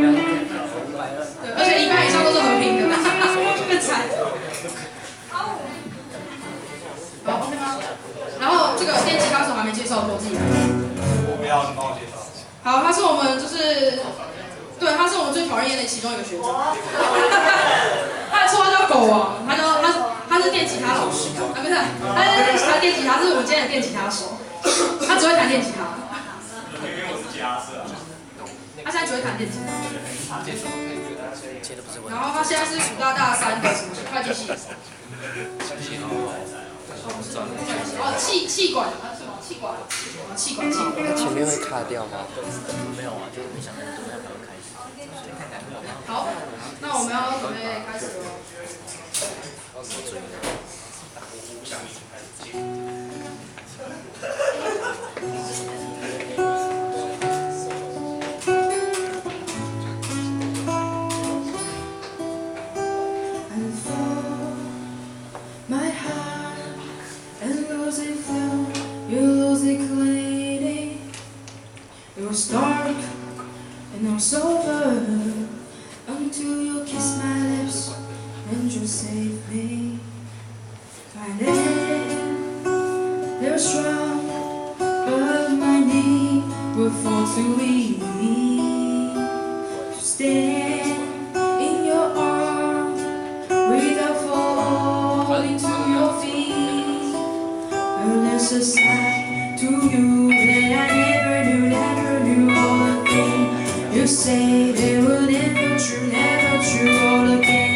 对，而且一半以上都是和平的，更惨。好，OK 吗？然后这个电吉他手还没介绍过自己来。我不要，你帮我介绍。好，他是我们对，他是我们最讨人厌的其中一个学长。他的绰号叫狗王，他是电吉他老师啊，不是，他电吉他是我们今天的电吉他手，他只会弹电吉他。因为我是吉他社啊。他现在只会弹电吉他。然后他现在是辅大3的什么会计系。气管。它前面会卡掉吗？没有啊，就是没想那么多，才会开始。好，那我们要准备开始了。It was dark and I was sober until you kissed my lips and you saved me. By then, they were strong, but my knee would fall too weak to stand in your arms without falling to your feet. But there's a side to you that I never knew. You say they were never true, all again.